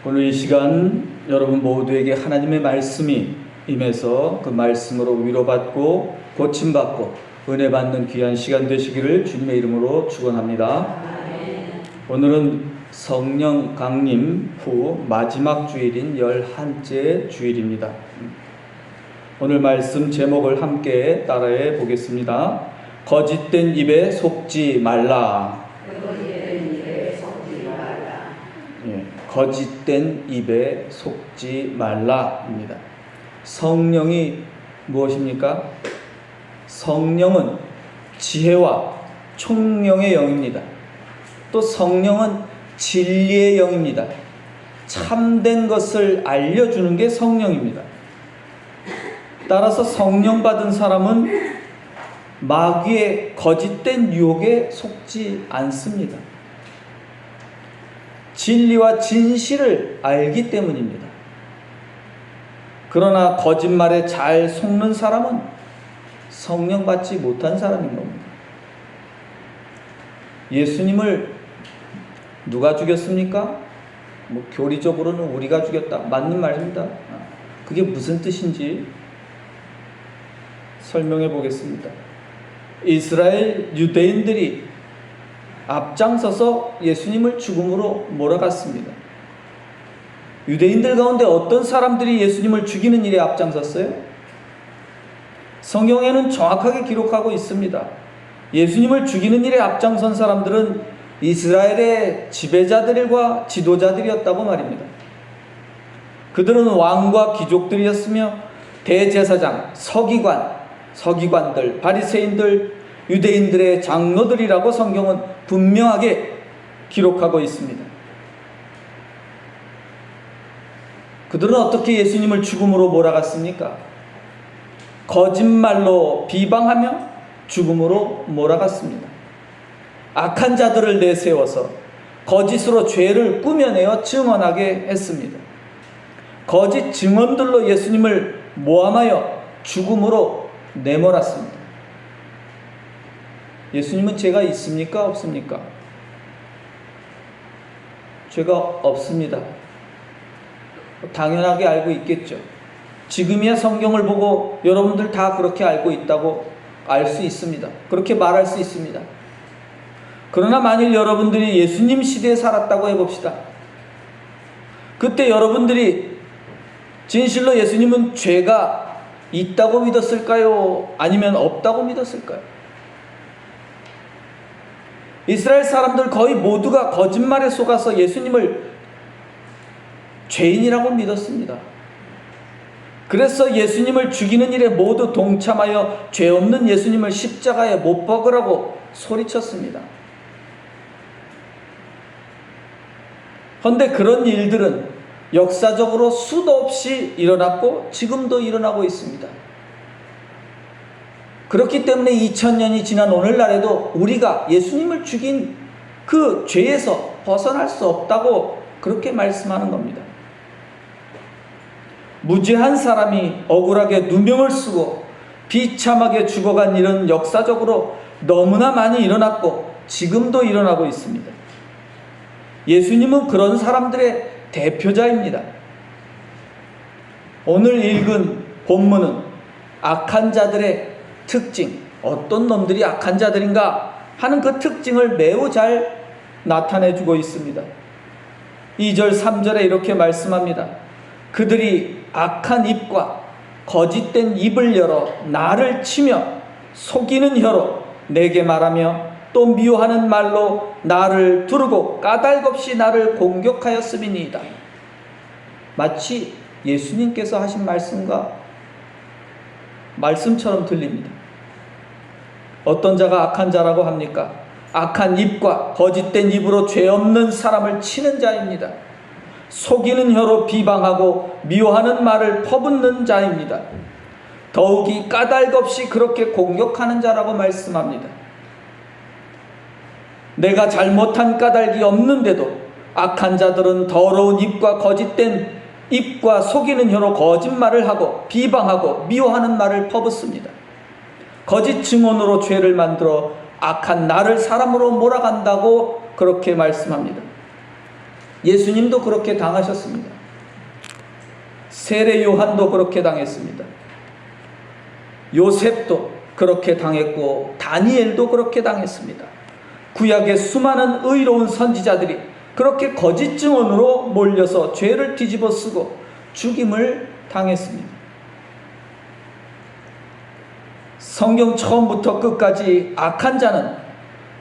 오늘 이 시간 여러분 모두에게 하나님의 말씀이 임해서 그 말씀으로 위로받고 고침받고 은혜 받는 귀한 시간 되시기를 주님의 이름으로 축원합니다. 오늘은 성령 강림 후 마지막 주일인 11째 주일입니다. 오늘 말씀 제목을 함께 따라해 보겠습니다. 거짓된 입에 속지 말라. 거짓된 입에 속지 말라입니다. 성령이 무엇입니까? 성령은 지혜와 총명의 영입니다. 또 성령은 진리의 영입니다. 참된 것을 알려주는 게 성령입니다. 따라서 성령 받은 사람은 마귀의 거짓된 유혹에 속지 않습니다. 진리와 진실을 알기 때문입니다. 그러나 거짓말에 잘 속는 사람은 성령 받지 못한 사람인 겁니다. 예수님을 누가 죽였습니까? 교리적으로는 우리가 죽였다. 맞는 말입니다. 그게 무슨 뜻인지 설명해 보겠습니다. 이스라엘 유대인들이 앞장서서 예수님을 죽음으로 몰아갔습니다. 유대인들 가운데 어떤 사람들이 예수님을 죽이는 일에 앞장섰어요? 성경에는 정확하게 기록하고 있습니다. 예수님을 죽이는 일에 앞장선 사람들은 이스라엘의 지배자들과 지도자들이었다고 말입니다. 그들은 왕과 귀족들이었으며 대제사장, 서기관들, 바리새인들, 유대인들의 장로들이라고 성경은 분명하게 기록하고 있습니다. 그들은 어떻게 예수님을 죽음으로 몰아갔습니까? 거짓말로 비방하며 죽음으로 몰아갔습니다. 악한 자들을 내세워서 거짓으로 죄를 꾸며내어 증언하게 했습니다. 거짓 증언들로 예수님을 모함하여 죽음으로 내몰았습니다. 예수님은 죄가 있습니까? 없습니까? 죄가 없습니다. 당연하게 알고 있겠죠. 지금이야 성경을 보고 여러분들 다 그렇게 알고 있다고 알 수 있습니다. 그렇게 말할 수 있습니다. 그러나 만일 여러분들이 예수님 시대에 살았다고 해봅시다. 그때 여러분들이 진실로 예수님은 죄가 있다고 믿었을까요? 아니면 없다고 믿었을까요? 이스라엘 사람들 거의 모두가 거짓말에 속아서 예수님을 죄인이라고 믿었습니다. 그래서 예수님을 죽이는 일에 모두 동참하여 죄 없는 예수님을 십자가에 못 박으라고 소리쳤습니다. 그런데 그런 일들은 역사적으로 수도 없이 일어났고 지금도 일어나고 있습니다. 그렇기 때문에 2000년이 지난 오늘날에도 우리가 예수님을 죽인 그 죄에서 벗어날 수 없다고 그렇게 말씀하는 겁니다. 무죄한 사람이 억울하게 누명을 쓰고 비참하게 죽어간 일은 역사적으로 너무나 많이 일어났고 지금도 일어나고 있습니다. 예수님은 그런 사람들의 대표자입니다. 오늘 읽은 본문은 악한 자들의 특징, 어떤 놈들이 악한 자들인가 하는 그 특징을 매우 잘 나타내주고 있습니다. 2절 3절에 이렇게 말씀합니다. 그들이 악한 입과 거짓된 입을 열어 나를 치며 속이는 혀로 내게 말하며 또 미워하는 말로 나를 두르고 까닭없이 나를 공격하였음이니이다. 마치 예수님께서 하신 말씀처럼 들립니다. 어떤 자가 악한 자라고 합니까? 악한 입과 거짓된 입으로 죄 없는 사람을 치는 자입니다. 속이는 혀로 비방하고 미워하는 말을 퍼붓는 자입니다. 더욱이 까닭없이 그렇게 공격하는 자라고 말씀합니다. 내가 잘못한 까닭이 없는데도 악한 자들은 더러운 입과 거짓된 입과 속이는 혀로 거짓말을 하고 비방하고 미워하는 말을 퍼붓습니다. 거짓 증언으로 죄를 만들어 악한 나를 사람으로 몰아간다고 그렇게 말씀합니다. 예수님도 그렇게 당하셨습니다. 세례 요한도 그렇게 당했습니다. 요셉도 그렇게 당했고 다니엘도 그렇게 당했습니다. 구약의 수많은 의로운 선지자들이 그렇게 거짓 증언으로 몰려서 죄를 뒤집어 쓰고 죽임을 당했습니다. 성경 처음부터 끝까지 악한 자는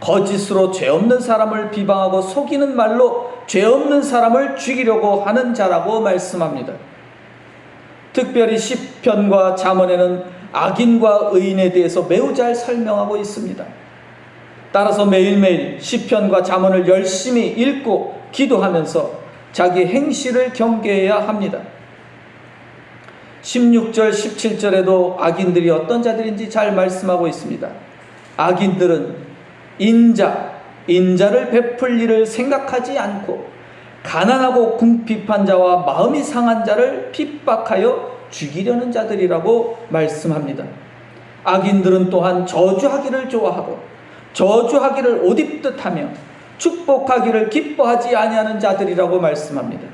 거짓으로 죄 없는 사람을 비방하고 속이는 말로 죄 없는 사람을 죽이려고 하는 자라고 말씀합니다. 특별히 시편과 잠언에는 악인과 의인에 대해서 매우 잘 설명하고 있습니다. 따라서 매일매일 시편과 잠언을 열심히 읽고 기도하면서 자기 행실을 경계해야 합니다. 16절, 17절에도 악인들이 어떤 자들인지 잘 말씀하고 있습니다. 악인들은 인자를 베풀 일을 생각하지 않고 가난하고 궁핍한 자와 마음이 상한 자를 핍박하여 죽이려는 자들이라고 말씀합니다. 악인들은 또한 저주하기를 좋아하고 저주하기를 옷 입듯 하며 축복하기를 기뻐하지 아니하는 자들이라고 말씀합니다.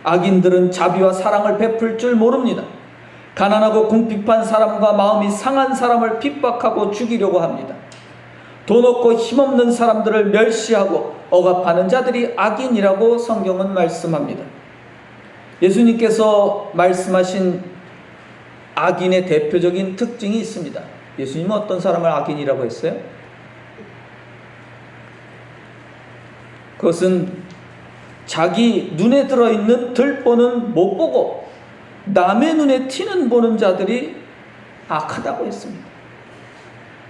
악인들은 자비와 사랑을 베풀 줄 모릅니다. 가난하고 궁핍한 사람과 마음이 상한 사람을 핍박하고 죽이려고 합니다. 돈 없고 힘없는 사람들을 멸시하고 억압하는 자들이 악인이라고 성경은 말씀합니다. 예수님께서 말씀하신 악인의 대표적인 특징이 있습니다. 예수님은 어떤 사람을 악인이라고 했어요? 그것은 자기 눈에 들어있는 들보는 못 보고 남의 눈에 티는 보는 자들이 악하다고 했습니다.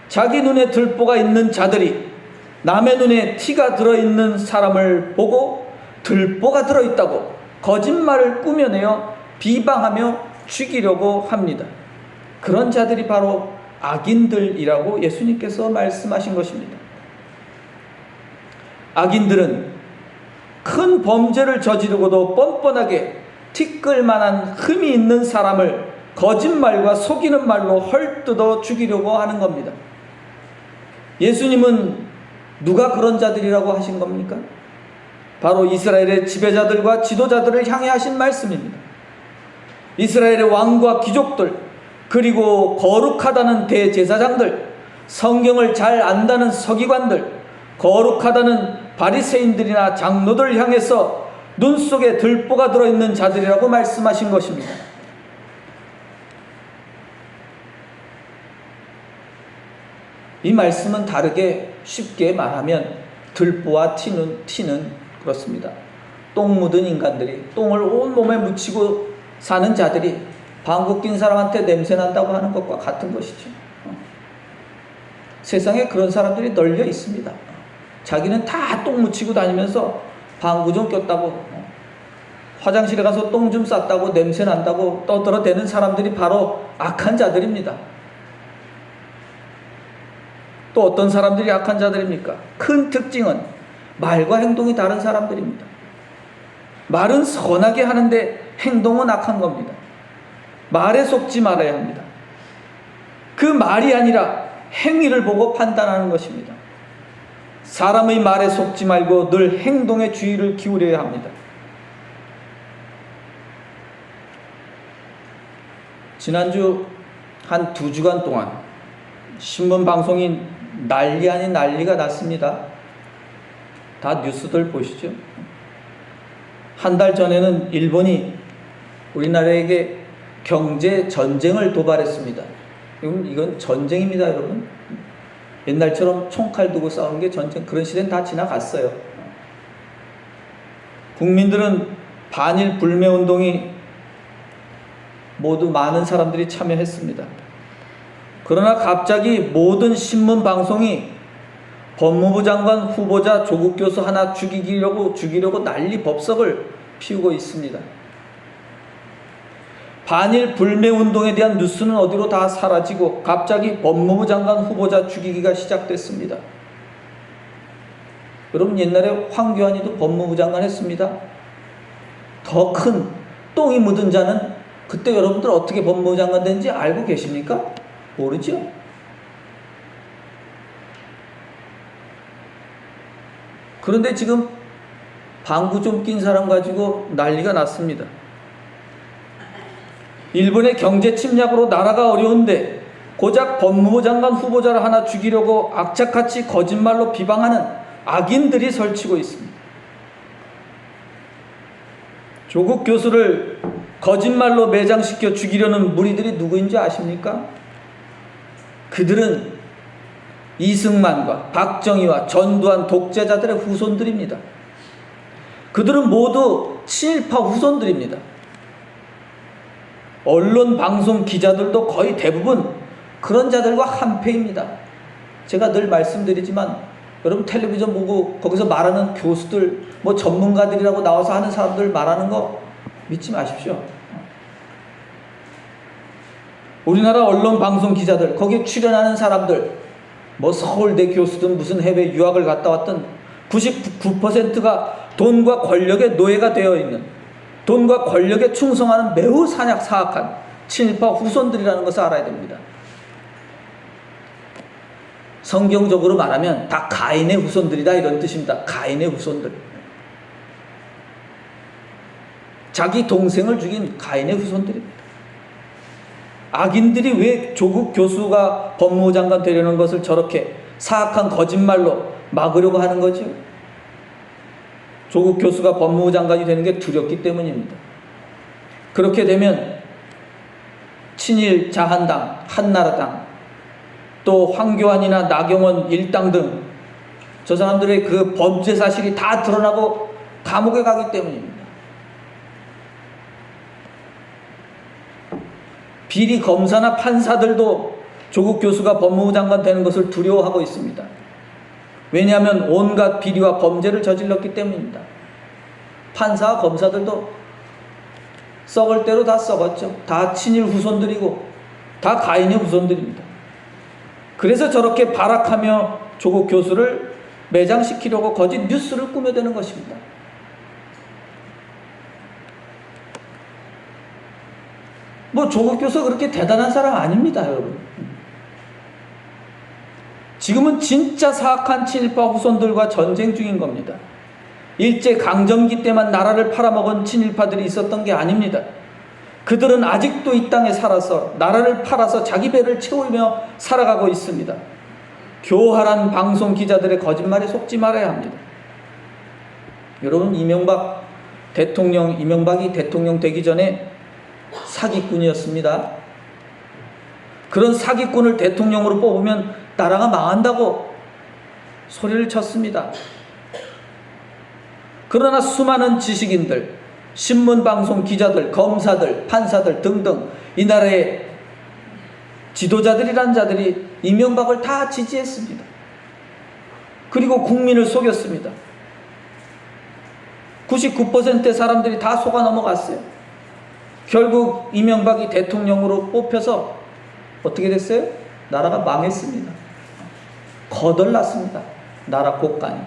자기 눈에 들보가 있는 자들이 남의 눈에 티가 들어있는 사람을 보고 들보가 들어있다고 거짓말을 꾸며내어 비방하며 죽이려고 합니다. 그런 자들이 바로 악인들이라고 예수님께서 말씀하신 것입니다. 악인들은 큰 범죄를 저지르고도 뻔뻔하게 티끌만한 흠이 있는 사람을 거짓말과 속이는 말로 헐뜯어 죽이려고 하는 겁니다. 예수님은 누가 그런 자들이라고 하신 겁니까? 바로 이스라엘의 지배자들과 지도자들을 향해 하신 말씀입니다. 이스라엘의 왕과 귀족들, 그리고 거룩하다는 대제사장들, 성경을 잘 안다는 서기관들, 거룩하다는 바리새인들이나 장로들을 향해서 눈 속에 들보가 들어있는 자들이라고 말씀하신 것입니다. 이 말씀은 다르게 쉽게 말하면 들보와 티는 그렇습니다. 똥 묻은 인간들이 똥을 온몸에 묻히고 사는 자들이 방구 낀 사람한테 냄새 난다고 하는 것과 같은 것이죠. 세상에 그런 사람들이 널려 있습니다. 자기는 다 똥 묻히고 다니면서 방구 좀 꼈다고, 화장실에 가서 똥 좀 쌌다고 냄새 난다고 떠들어대는 사람들이 바로 악한 자들입니다. 또 어떤 사람들이 악한 자들입니까? 큰 특징은 말과 행동이 다른 사람들입니다. 말은 선하게 하는데 행동은 악한 겁니다. 말에 속지 말아야 합니다. 그 말이 아니라 행위를 보고 판단하는 것입니다. 사람의 말에 속지 말고 늘 행동에 주의를 기울여야 합니다. 지난주 한 2주간 동안 신문 방송이 난리 아닌 난리가 났습니다. 다 뉴스들 보시죠. 한 달 전에는 일본이 우리나라에게 경제 전쟁을 도발했습니다. 이건 전쟁입니다, 여러분. 옛날처럼 총칼 두고 싸우는 게 전쟁, 그런 시대는 다 지나갔어요. 국민들은 반일 불매운동이 모두 많은 사람들이 참여했습니다. 그러나 갑자기 모든 신문 방송이 법무부 장관 후보자 조국 교수 하나 죽이려고 난리 법석을 피우고 있습니다. 반일 불매운동에 대한 뉴스는 어디로 다 사라지고 갑자기 법무부 장관 후보자 죽이기가 시작됐습니다. 여러분, 옛날에 황교안이도 법무부 장관 했습니다. 더 큰 똥이 묻은 자는 그때 여러분들 어떻게 법무부 장관 된지 알고 계십니까? 모르죠? 그런데 지금 방구 좀 낀 사람 가지고 난리가 났습니다. 일본의 경제 침략으로 나라가 어려운데 고작 법무부 장관 후보자를 하나 죽이려고 악착같이 거짓말로 비방하는 악인들이 설치고 있습니다. 조국 교수를 거짓말로 매장시켜 죽이려는 무리들이 누구인지 아십니까? 그들은 이승만과 박정희와 전두환 독재자들의 후손들입니다. 그들은 모두 친일파 후손들입니다. 언론, 방송, 기자들도 거의 대부분 그런 자들과 한패입니다. 제가 늘 말씀드리지만 여러분 텔레비전 보고 거기서 말하는 교수들, 뭐 전문가들이라고 나와서 하는 사람들 말하는 거 믿지 마십시오. 우리나라 언론, 방송, 기자들, 거기에 출연하는 사람들, 뭐 서울대 교수든 무슨 해외 유학을 갔다 왔든 99%가 돈과 권력의 노예가 되어 있는, 돈과 권력에 충성하는 매우 사악한 친일파 후손들이라는 것을 알아야 됩니다. 성경적으로 말하면 다 가인의 후손들이다 이런 뜻입니다. 가인의 후손들. 자기 동생을 죽인 가인의 후손들입니다. 악인들이 왜 조국 교수가 법무부 장관 되려는 것을 저렇게 사악한 거짓말로 막으려고 하는 거죠? 조국 교수가 법무부 장관이 되는 게 두렵기 때문입니다. 그렇게 되면 친일 자한당, 한나라당, 또 황교안이나 나경원 일당 등 저 사람들의 그 범죄 사실이 다 드러나고 감옥에 가기 때문입니다. 비리 검사나 판사들도 조국 교수가 법무부 장관 되는 것을 두려워하고 있습니다. 왜냐하면 온갖 비리와 범죄를 저질렀기 때문입니다. 판사와 검사들도 썩을 대로 다 썩었죠. 다 친일 후손들이고 다 가인의 후손들입니다. 그래서 저렇게 발악하며 조국 교수를 매장시키려고 거짓 뉴스를 꾸며대는 것입니다. 뭐 조국 교수 그렇게 대단한 사람 아닙니다, 여러분. 지금은 진짜 사악한 친일파 후손들과 전쟁 중인 겁니다. 일제 강점기 때만 나라를 팔아먹은 친일파들이 있었던 게 아닙니다. 그들은 아직도 이 땅에 살아서 나라를 팔아서 자기 배를 채우며 살아가고 있습니다. 교활한 방송 기자들의 거짓말에 속지 말아야 합니다. 여러분, 이명박이 대통령 되기 전에 사기꾼이었습니다. 그런 사기꾼을 대통령으로 뽑으면 나라가 망한다고 소리를 쳤습니다. 그러나 수많은 지식인들, 신문, 방송, 기자들, 검사들, 판사들 등등 이 나라의 지도자들이란 자들이 이명박을 다 지지했습니다. 그리고 국민을 속였습니다. 99%의 사람들이 다 속아 넘어갔어요. 결국 이명박이 대통령으로 뽑혀서 어떻게 됐어요? 나라가 망했습니다. 거덜났습니다. 나라 곳간이.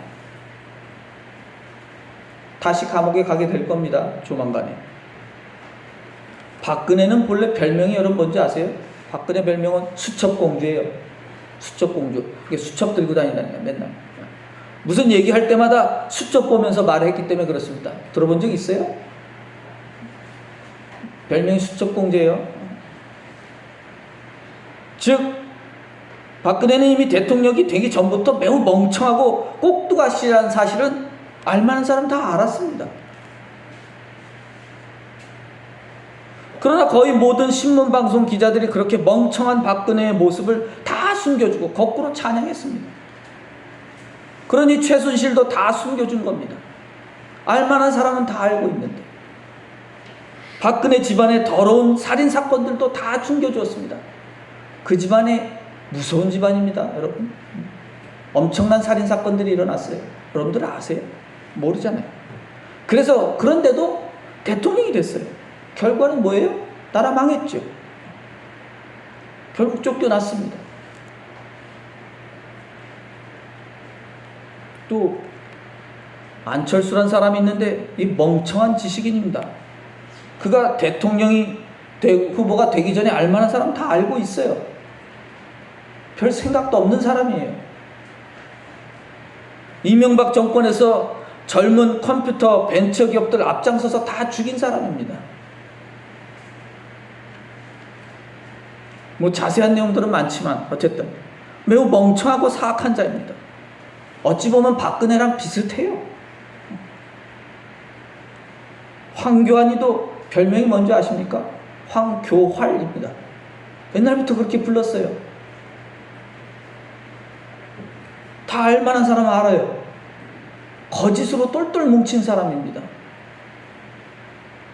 다시 감옥에 가게 될 겁니다. 조만간에. 박근혜는 본래 별명이 여러분 뭔지 아세요? 박근혜 별명은 수첩공주예요. 수첩공주. 그게 수첩 들고 다닌다는 거예요. 맨날. 무슨 얘기할 때마다 수첩 보면서 말했기 때문에 그렇습니다. 들어본 적 있어요? 별명이 수첩공주예요. 즉 박근혜는 이미 대통령이 되기 전부터 매우 멍청하고 꼭두가시라는 사실은 알만한 사람 다 알았습니다. 그러나 거의 모든 신문, 방송, 기자들이 그렇게 멍청한 박근혜의 모습을 다 숨겨주고 거꾸로 찬양했습니다. 그러니 최순실도 다 숨겨준 겁니다. 알만한 사람은 다 알고 있는데. 박근혜 집안의 더러운 살인사건들도 다 숨겨주었습니다. 그 집안이 무서운 집안입니다, 여러분. 엄청난 살인사건들이 일어났어요. 여러분들 아세요? 모르잖아요. 그래서 그런데도 대통령이 됐어요. 결과는 뭐예요? 나라 망했죠. 결국 쫓겨났습니다. 또 안철수란 사람이 있는데 이 멍청한 지식인입니다. 그가 대통령이 후보가 되기 전에 알만한 사람 다 알고 있어요. 별 생각도 없는 사람이에요. 이명박 정권에서 젊은 컴퓨터 벤처기업들 앞장서서 다 죽인 사람입니다. 뭐 자세한 내용들은 많지만 어쨌든 매우 멍청하고 사악한 자입니다. 어찌 보면 박근혜랑 비슷해요. 황교안이도 별명이 뭔지 아십니까? 황교활입니다. 옛날부터 그렇게 불렀어요. 다 알만한 사람은 알아요. 거짓으로 똘똘 뭉친 사람입니다.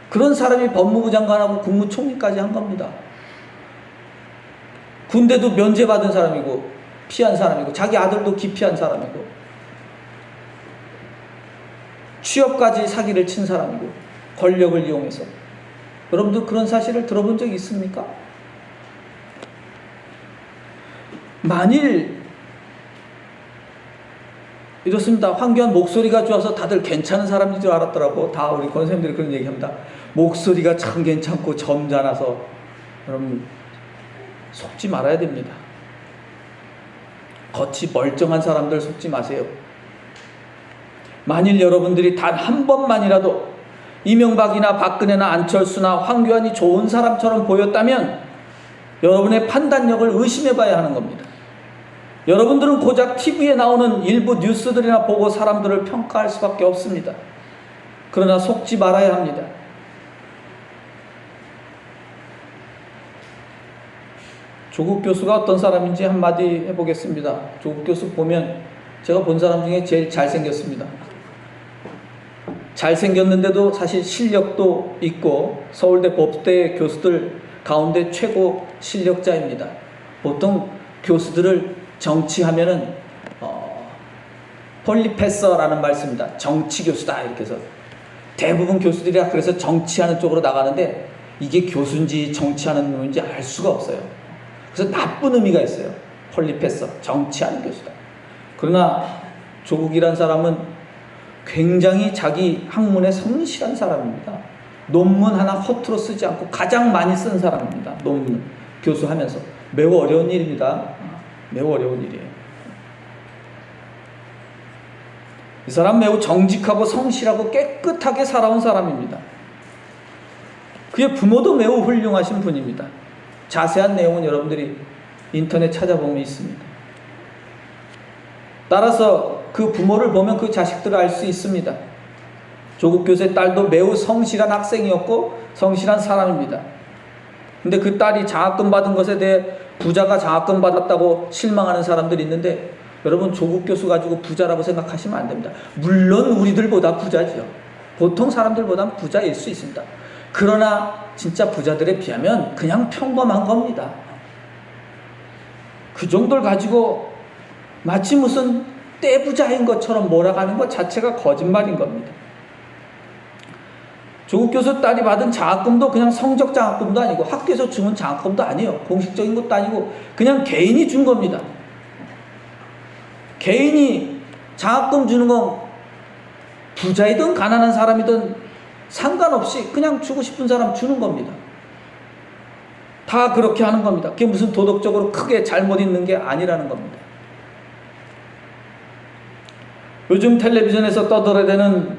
그런 사람이 법무부 장관하고 국무총리까지 한 겁니다. 군대도 면제받은 사람이고 피한 사람이고 자기 아들도 기피한 사람이고 취업까지 사기를 친 사람이고 권력을 이용해서. 여러분들 그런 사실을 들어본 적 있습니까? 만일 이렇습니다. 황교안 목소리가 좋아서 다들 괜찮은 사람인 줄 알았더라고. 다 우리 권사님들이 그런 얘기합니다. 목소리가 참 괜찮고 점잖아서. 여러분 속지 말아야 됩니다. 겉이 멀쩡한 사람들 속지 마세요. 만일 여러분들이 단 한 번만이라도 이명박이나 박근혜나 안철수나 황교안이 좋은 사람처럼 보였다면 여러분의 판단력을 의심해 봐야 하는 겁니다. 여러분들은 고작 TV에 나오는 일부 뉴스들이나 보고 사람들을 평가할 수밖에 없습니다. 그러나 속지 말아야 합니다. 조국 교수가 어떤 사람인지 한마디 해보겠습니다. 조국 교수 보면 제가 본 사람 중에 제일 잘생겼습니다. 잘생겼는데도 사실 실력도 있고 서울대 법대 교수들 가운데 최고 실력자입니다. 보통 교수들을 정치하면은 폴리페서라는 말 씁니다. 정치 교수다 이렇게 해서 대부분 교수들이 그래서 정치하는 쪽으로 나가는데 이게 교수인지 정치하는 놈인지 알 수가 없어요. 그래서 나쁜 의미가 있어요. 폴리페서, 정치하는 교수다. 그러나 조국이란 사람은 굉장히 자기 학문에 성실한 사람입니다. 논문 하나 허투루 쓰지 않고 가장 많이 쓴 사람입니다. 논문 교수하면서. 매우 어려운 일입니다. 매우 어려운 일이에요. 이 사람 매우 정직하고 성실하고 깨끗하게 살아온 사람입니다. 그의 부모도 매우 훌륭하신 분입니다. 자세한 내용은 여러분들이 인터넷 찾아보면 있습니다. 따라서 그 부모를 보면 그 자식들을 알 수 있습니다. 조국 교수의 딸도 매우 성실한 학생이었고 성실한 사람입니다. 근데 그 딸이 장학금 받은 것에 대해 부자가 장학금 받았다고 실망하는 사람들이 있는데 여러분 조국 교수 가지고 부자라고 생각하시면 안 됩니다. 물론 우리들보다 부자죠. 보통 사람들보다 부자일 수 있습니다. 그러나 진짜 부자들에 비하면 그냥 평범한 겁니다. 그 정도를 가지고 마치 무슨 떼부자인 것처럼 몰아가는 것 자체가 거짓말인 겁니다. 조국 교수 딸이 받은 장학금도 그냥 성적 장학금도 아니고 학교에서 주는 장학금도 아니에요. 공식적인 것도 아니고 그냥 개인이 준 겁니다. 개인이 장학금 주는 건 부자이든 가난한 사람이든 상관없이 그냥 주고 싶은 사람 주는 겁니다. 다 그렇게 하는 겁니다. 그게 무슨 도덕적으로 크게 잘못 있는 게 아니라는 겁니다. 요즘 텔레비전에서 떠들어대는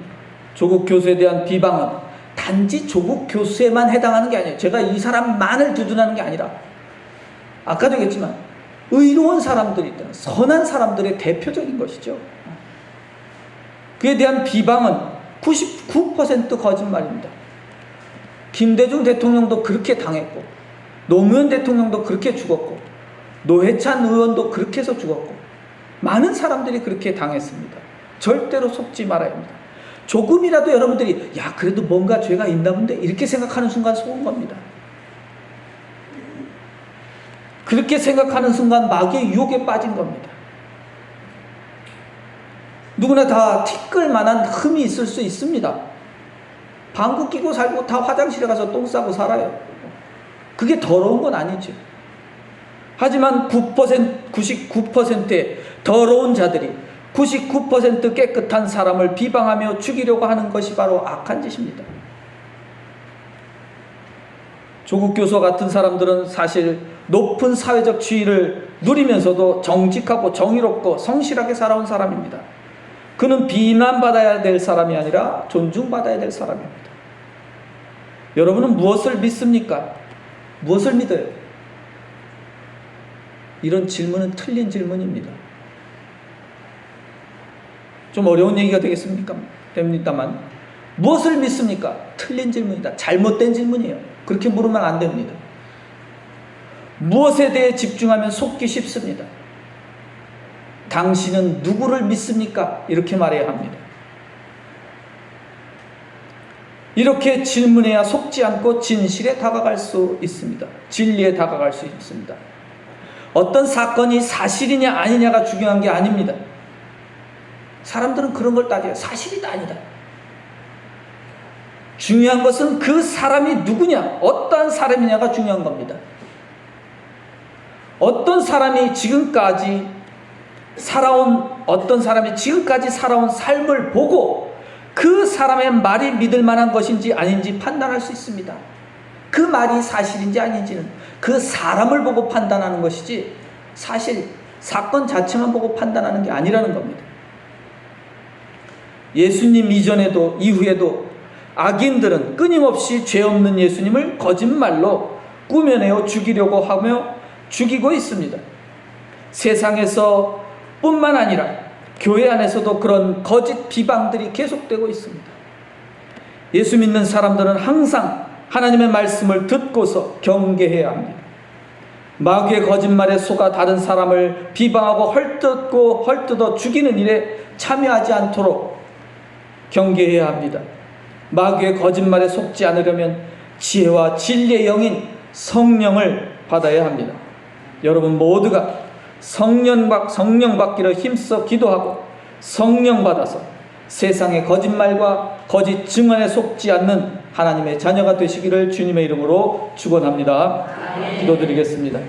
조국 교수에 대한 비방은 단지 조국 교수에만 해당하는 게 아니에요. 제가 이 사람만을 두둔하는 게 아니라 아까도 얘기했지만 의로운 사람들이 있다는 선한 사람들의 대표적인 것이죠. 그에 대한 비방은 99% 거짓말입니다. 김대중 대통령도 그렇게 당했고 노무현 대통령도 그렇게 죽었고 노회찬 의원도 그렇게 해서 죽었고 많은 사람들이 그렇게 당했습니다. 절대로 속지 말아야 합니다. 조금이라도 여러분들이 야 그래도 뭔가 죄가 있나 본데 이렇게 생각하는 순간 속은 겁니다. 그렇게 생각하는 순간 마귀의 유혹에 빠진 겁니다. 누구나 다 티끌 만한 흠이 있을 수 있습니다. 방구 끼고 살고 다 화장실에 가서 똥 싸고 살아요. 그게 더러운 건 아니죠. 하지만 99%의 더러운 자들이 99% 깨끗한 사람을 비방하며 죽이려고 하는 것이 바로 악한 짓입니다. 조국 교수와 같은 사람들은 사실 높은 사회적 지위를 누리면서도 정직하고 정의롭고 성실하게 살아온 사람입니다. 그는 비난받아야 될 사람이 아니라 존중받아야 될 사람입니다. 여러분은 무엇을 믿습니까? 무엇을 믿어요? 이런 질문은 틀린 질문입니다. 좀 어려운 얘기가 되겠습니까? 됩니다만 무엇을 믿습니까? 틀린 질문이다. 잘못된 질문이에요. 그렇게 물으면 안 됩니다. 무엇에 대해 집중하면 속기 쉽습니다. 당신은 누구를 믿습니까? 이렇게 말해야 합니다. 이렇게 질문해야 속지 않고 진실에 다가갈 수 있습니다. 진리에 다가갈 수 있습니다. 어떤 사건이 사실이냐 아니냐가 중요한 게 아닙니다. 사람들은 그런 걸 따져요. 사실이다 아니다. 중요한 것은 그 사람이 누구냐, 어떠한 사람이냐가 중요한 겁니다. 어떤 사람이 지금까지 살아온 삶을 보고 그 사람의 말이 믿을 만한 것인지 아닌지 판단할 수 있습니다. 그 말이 사실인지 아닌지는 그 사람을 보고 판단하는 것이지 사건 자체만 보고 판단하는 게 아니라는 겁니다. 예수님 이전에도 이후에도 악인들은 끊임없이 죄 없는 예수님을 거짓말로 꾸며내어 죽이려고 하며 죽이고 있습니다. 세상에서 뿐만 아니라 교회 안에서도 그런 거짓 비방들이 계속되고 있습니다. 예수 믿는 사람들은 항상 하나님의 말씀을 듣고서 경계해야 합니다. 마귀의 거짓말에 속아 다른 사람을 비방하고 헐뜯어 죽이는 일에 참여하지 않도록 경계해야 합니다. 마귀의 거짓말에 속지 않으려면 지혜와 진리의 영인 성령을 받아야 합니다. 여러분 모두가 성령 받기를 힘써 기도하고 성령 받아서 세상의 거짓말과 거짓 증언에 속지 않는 하나님의 자녀가 되시기를 주님의 이름으로 축원합니다. 기도드리겠습니다.